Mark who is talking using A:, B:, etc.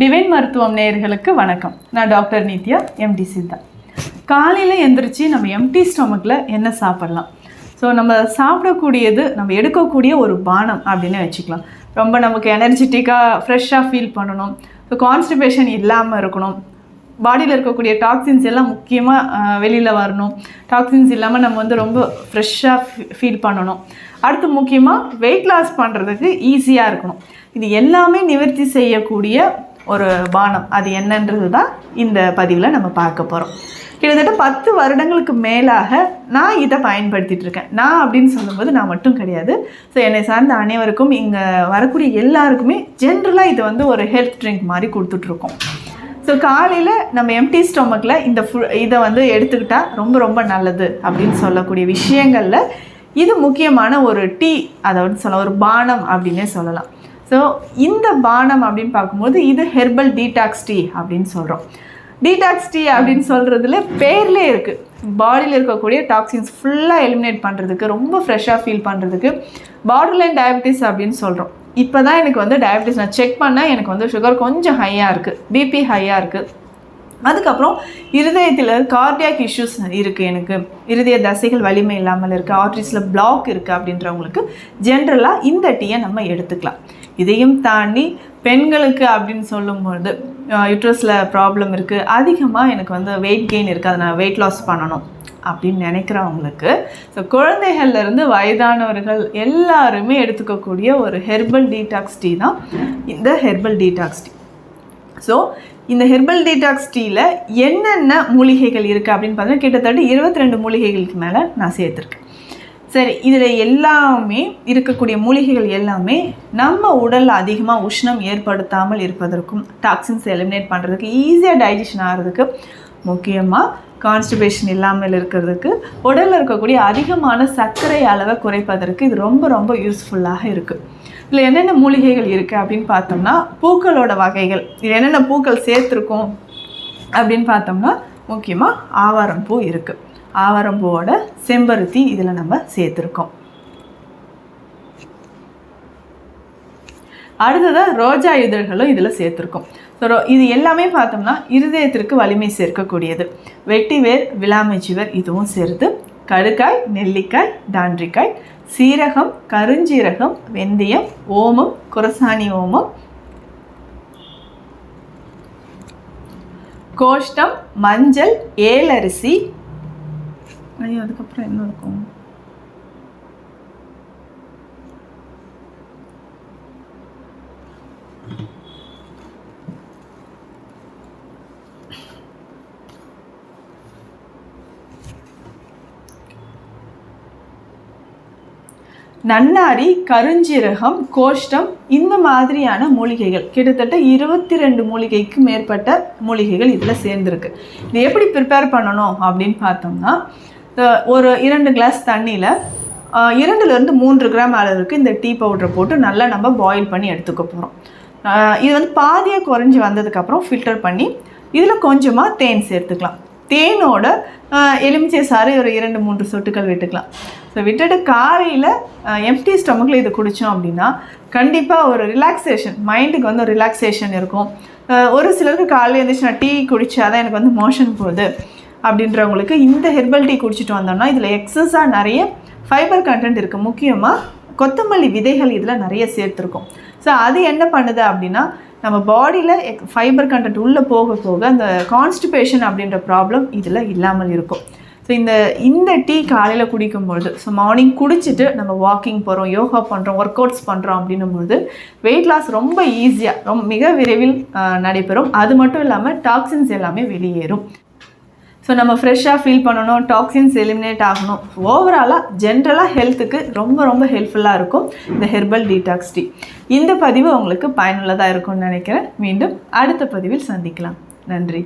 A: Divine மருத்துவம் நேயர்களுக்கு வணக்கம். நான் டாக்டர்.R.Nithya M.D. காலையில் எந்திரிச்சு நம்ம எம்டி ஸ்டொமக்கில் என்ன சாப்பிடலாம்? ஸோ நம்ம சாப்பிடக்கூடியது நம்ம எடுக்கக்கூடிய ஒரு பானம் அப்படின்னு வச்சுக்கலாம். ரொம்ப நமக்கு எனர்ஜெட்டிக்காக ஃப்ரெஷ்ஷாக ஃபீல் பண்ணணும், ஸோ கான்ஸ்டிபேஷன் இல்லாமல் இருக்கணும், பாடியில் இருக்கக்கூடிய டாக்ஸின்ஸ் எல்லாம் முக்கியமாக வெளியில் வரணும், டாக்ஸின்ஸ் இல்லாமல் நம்ம ரொம்ப ஃப்ரெஷ்ஷாக ஃபீல் பண்ணணும். அடுத்து முக்கியமாக வெயிட் லாஸ் பண்ணுறதுக்கு ஈஸியாக இருக்கணும். இது எல்லாமே நிவர்த்தி செய்யக்கூடிய ஒரு பானம் அது என்னன்றது தான் இந்த பதிவில் நம்ம பார்க்க போகிறோம். கிட்டத்தட்ட 10 வருடங்களுக்கு மேலாக நான் இதை பயன்படுத்திகிட்டு இருக்கேன். நான் அப்படின்னு சொல்லும்போது நான் மட்டும் கிடையாது, ஸோ என்னை சார்ந்த அனைவருக்கும் இங்கே வரக்கூடிய எல்லாருக்குமே ஜென்ரலாக இது ஒரு ஹெல்த் ட்ரிங்க் மாதிரி கொடுத்துட்ருக்கோம். ஸோ காலையில் நம்ம எம்டி ஸ்டொமக்கில் இதை எடுத்துக்கிட்டால் ரொம்ப ரொம்ப நல்லது அப்படின்னு சொல்லக்கூடிய விஷயங்களில் இது முக்கியமான ஒரு டீ, அதாவது சொல்லலாம் ஒரு பானம் அப்படின்னே சொல்லலாம். ஸோ இந்த பானம் அப்படின்னு பார்க்கும்போது இது ஹெர்பல் டீடாக்ஸ் டீ அப்படின்னு சொல்கிறோம். டீடாக்ஸ் டீ அப்படின்னு சொல்கிறதுல பேர்லேயே இருக்குது, பாடியில் இருக்கக்கூடிய டாக்ஸின்ஸ் ஃபுல்லாக எலிமினேட் பண்ணுறதுக்கு, ரொம்ப ஃப்ரெஷ்ஷாக ஃபீல் பண்ணுறதுக்கு. பார்டர்லைன் டயபிட்டிஸ் அப்படின்னு சொல்கிறோம். இப்போ தான் எனக்கு டயபிட்டிஸ் நான் செக் பண்ணால் எனக்கு சுகர் கொஞ்சம் ஹையாக இருக்குது, பிபி ஹையாக இருக்குது. அதுக்கப்புறம் இருதயத்தில் கார்டியாக் இஷ்யூஸ் இருக்குது, எனக்கு இருதய தசைகள் வலிமை இல்லாமல் இருக்குது, ஆர்ட்ரிஸில் பிளாக் இருக்குது அப்படின்றவங்களுக்கு ஜென்ரலாக இந்த டீயை நம்ம எடுத்துக்கலாம். இதையும் தாண்டி பெண்களுக்கு அப்படின்னு சொல்லும்போது யூட்ரஸில் ப்ராப்ளம் இருக்குது, அதிகமாக எனக்கு வெயிட் கெயின் இருக்குது, அதை நான் வெயிட் லாஸ் பண்ணணும் அப்படின்னு நினைக்கிறவங்களுக்கு, ஸோ குழந்தைகள்லேருந்து வயதானவர்கள் எல்லாருமே எடுத்துக்கக்கூடிய ஒரு ஹெர்பல் டீடாக்ஸ் டீ தான் இந்த ஹெர்பல் டீடாக்ஸ் டீ. ஸோ இந்த ஹெர்பல் டீடாக்ஸ் டீயில் என்னென்ன மூலிகைகள் இருக்குது அப்படின்னு பார்த்தீங்கன்னா கிட்டத்தட்ட 22 மூலிகைகளுக்கு மேலே நான் சேர்த்துருக்கேன். சரி, இதில் எல்லாமே இருக்கக்கூடிய மூலிகைகள் எல்லாமே நம்ம உடலில் அதிகமாக உஷ்ணம் ஏற்படுத்தாமல் இருப்பதற்கும், டாக்ஸின்ஸ் எலிமினேட் பண்ணுறதுக்கு, ஈஸியாக டைஜஷன் ஆகிறதுக்கு, முக்கியமாக கான்ஸ்டிபேஷன் இல்லாமல் இருக்கிறதுக்கு, உடலில் இருக்கக்கூடிய அதிகமான சர்க்கரை அளவை குறைப்பதற்கு இது ரொம்ப ரொம்ப யூஸ்ஃபுல்லாக இருக்குது. இதில் என்னென்ன மூலிகைகள் இருக்குது அப்படின்னு பார்த்தோம்னா பூக்களோட வகைகள், இது என்னென்ன பூக்கள் சேர்த்துருக்கோம் அப்படின்னு பார்த்தோம்னா முக்கியமாக ஆவாரம்பூ இருக்குது, ஆவாரம்பூவோட செம்பருத்தி இதில் நம்ம சேர்த்துருக்கோம். அடுத்ததாக ரோஜா இதழ்களும் இதில் சேர்த்துருக்கோம். ஸோ இது எல்லாமே பார்த்தோம்னா இருதயத்திற்கு வலிமை சேர்க்கக்கூடியது. வெட்டிவேர், விளாமைச்சிவர் இதுவும் சேர்த்து, கடுக்காய், நெல்லிக்காய், தாண்டிக்காய், சீரகம், கருஞ்சீரகம், வெந்தயம், ஓமம், குரசாணி ஓமம், கோஷ்டம், மஞ்சள், ஏலரிசி, அதுக்கப்புறம் என்ன இருக்கும், நன்னாரி, கருஞ்சீரகம், கோஷ்டம், இந்த மாதிரியான மூலிகைகள் கிட்டத்தட்ட 22 மூலிகைக்கு மேற்பட்ட மூலிகைகள் இதில் சேர்ந்துருக்கு. இது எப்படி ப்ரிப்பேர் பண்ணணும் அப்படின்னு பார்த்தோம்னா, ஒரு 2 கிளாஸ் தண்ணியில் 2லேருந்து 3 கிராம் அளவுக்கு இந்த டீ பவுடரை போட்டு நல்லா நம்ம பாயில் பண்ணி எடுத்துக்க போகிறோம். இது பாதியாக குறைஞ்சி வந்ததுக்கப்புறம் ஃபில்டர் பண்ணி இதில் கொஞ்சமாக தேன் சேர்த்துக்கலாம். தேனோட எலுமிச்சை சாறு ஒரு 2-3 சொட்டுகள் விட்டுக்கலாம். ஸோ விட்டுட்டு காலையில் எம்டி ஸ்டொமக்கில் இது குடித்தோம் அப்படின்னா கண்டிப்பாக ஒரு ரிலாக்ஸேஷன், மைண்டுக்கு ஒரு ரிலாக்ஸேஷன் இருக்கும். ஒரு சிலருக்கு காலையில் எழுந்திரிச்சு நான் டீ குடித்தா தான் எனக்கு மோஷன் போகுது அப்படின்றவங்களுக்கு இந்த ஹெர்பல் டீ குடிச்சிட்டு வந்தோம்னா இதில் எக்ஸஸாக நிறைய ஃபைபர் கண்டென்ட் இருக்குது. முக்கியமாக கொத்தமல்லி விதைகள் இதில் நிறைய சேர்த்துருக்கோம். ஸோ அது என்ன பண்ணுது அப்படின்னா நம்ம பாடியில் ஃபைபர் கண்டென்ட் உள்ளே போக போக அந்த கான்ஸ்டிபேஷன் அப்படின்ற ப்ராப்ளம் இதில் இல்லாமல் இருக்கும். ஸோ இந்த டீ காலையில் குடிக்கும்பொழுது, ஸோ மார்னிங் குடிச்சிட்டு நம்ம வாக்கிங் போகிறோம், யோகா பண்ணுறோம், ஒர்க் அவுட்ஸ் பண்ணுறோம் அப்படின்னும்போது வெயிட் லாஸ் ரொம்ப ஈஸியாக மிக விரைவில் நடைபெறும். அது மட்டும் இல்லாமல் டாக்ஸின்ஸ் எல்லாமே வெளியேறும். ஸோ நம்ம ஃப்ரெஷ்ஷாக ஃபீல் பண்ணணும், டாக்ஸின்ஸ் எலிமினேட் ஆகணும், ஓவராலாக ஜென்ரலாக ஹெல்த்துக்கு ரொம்ப ரொம்ப ஹெல்ப்ஃபுல்லாக இருக்கும் இந்த ஹெர்பல் டீடாக்ஸ் டீ. இந்த பதிவு உங்களுக்கு பயனுள்ளதாக இருக்கும்னு நினைக்கிறேன். மீண்டும் அடுத்த பதிவில் சந்திக்கலாம். நன்றி.